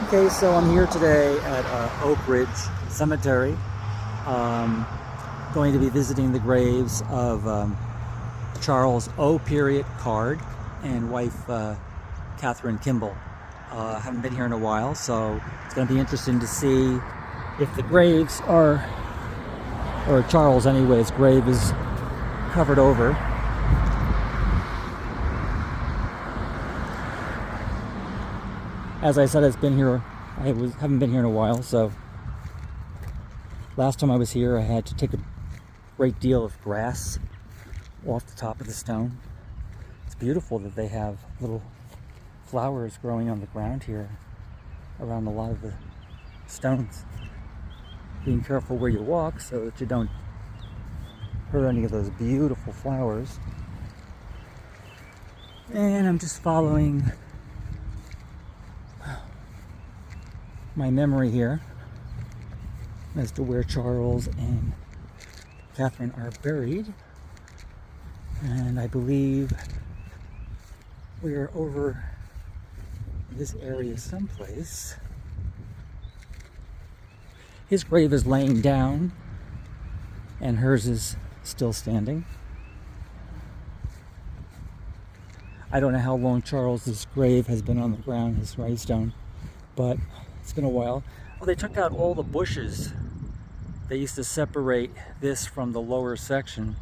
Okay, so I'm here today at Oakridge Cemetery, going to be visiting the graves of Charles O. Card and wife Catherine Kimball. I haven't been here in a while, so it's going to be interesting to see if the graves are, or Charles anyways, grave is covered over. As I said, haven't been here in a while, so last time I was here I had to take a great deal of grass off the top of the stone. It's beautiful that they have little flowers growing on the ground here around a lot of the stones. Being careful where you walk so that you don't hurt any of those beautiful flowers. And I'm just following my memory here as to where Charles and Catherine are buried, and I believe we are over this area someplace. His grave is laying down and hers is still standing. I don't know how long Charles's grave has been on the ground, his gravestone, but it's been a while. Oh, they took out all the bushes. They used to separate this from the lower section.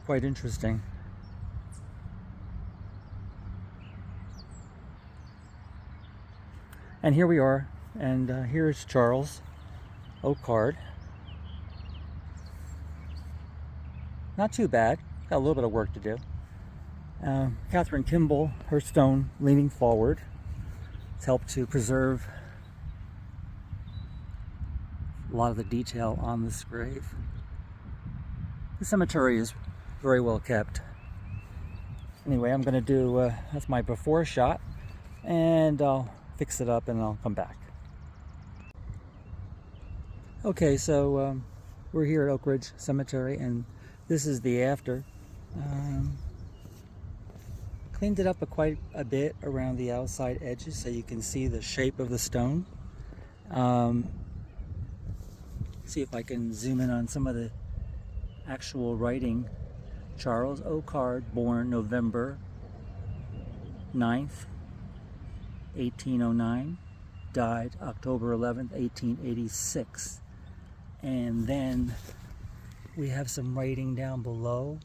Quite interesting. And here we are, and here's Charles Card. Not too bad. Got a little bit of work to do. Catherine Kimball, her stone leaning forward. It's helped to preserve a lot of the detail on this grave. The cemetery is very well kept. Anyway, I'm going to do, that's my before shot, and I'll fix it up and I'll come back. Okay, so we're here at Oakridge Cemetery, and this is the after. Cleaned it up quite a bit around the outside edges so you can see the shape of the stone. See if I can zoom in on some of the actual writing. Charles O. Card, born November 9th, 1809, died October 11th, 1886. And then we have some writing down below.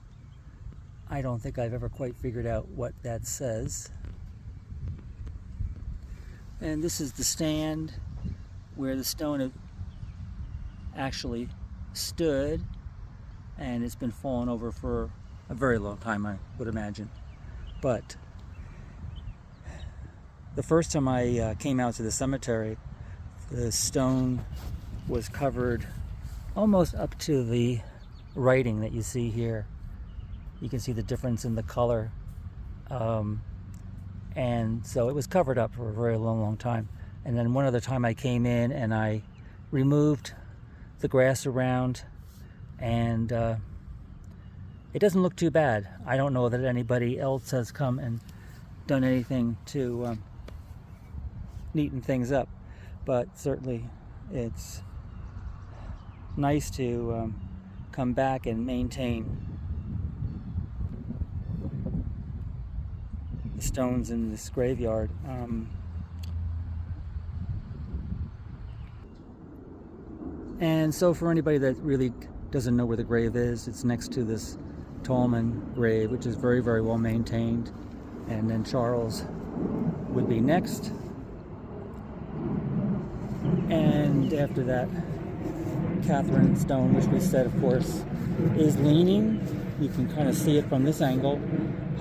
I don't think I've ever quite figured out what that says. And this is the stand where the stone actually stood, and it's been fallen over for a very long time, I would imagine. But the first time I came out to the cemetery, the stone was covered almost up to the writing that you see here. You can see the difference in the color, and so it was covered up for a very long time. And then one other time I came in and I removed the grass around, and it doesn't look too bad. I don't know that anybody else has come and done anything to neaten things up, but certainly it's nice to come back and maintain the stones in this graveyard. And so for anybody that really doesn't know where the grave is, it's next to this Tallman grave, which is very, very well maintained. And then Charles would be next. And after that, Catherine stone, which we said, of course, is leaning. You can kind of see it from this angle,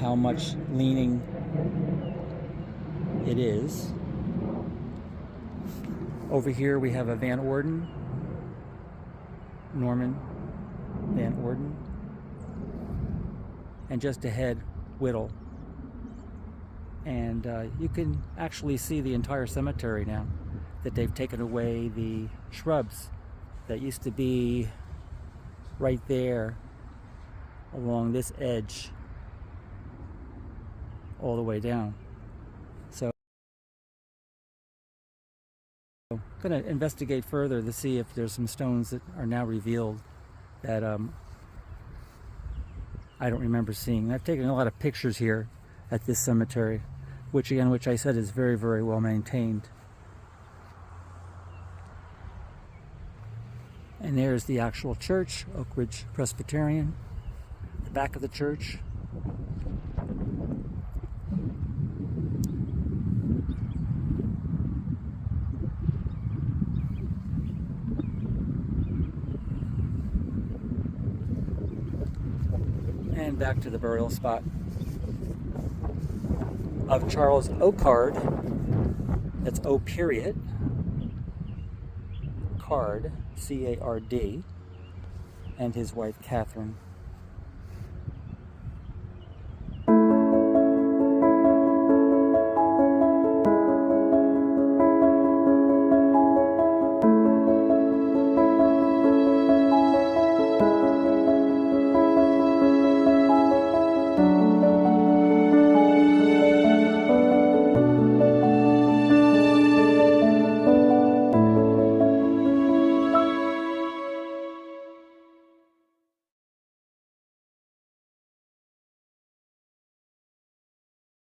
how much leaning it is. Over here we have a Van Orden, Norman Van Orden, and just ahead, Whittle. And you can actually see the entire cemetery now, that they've taken away the shrubs that used to be right there along this edge all the way down. So I'm going to investigate further to see if there's some stones that are now revealed that I don't remember seeing. I've taken a lot of pictures here at this cemetery, which I said is very, very well maintained. And there's the actual church, Oakridge Presbyterian, the back of the church. And back to the burial spot of Charles Oakard. That's O period. Card, C-A-R-D, and his wife Catherine.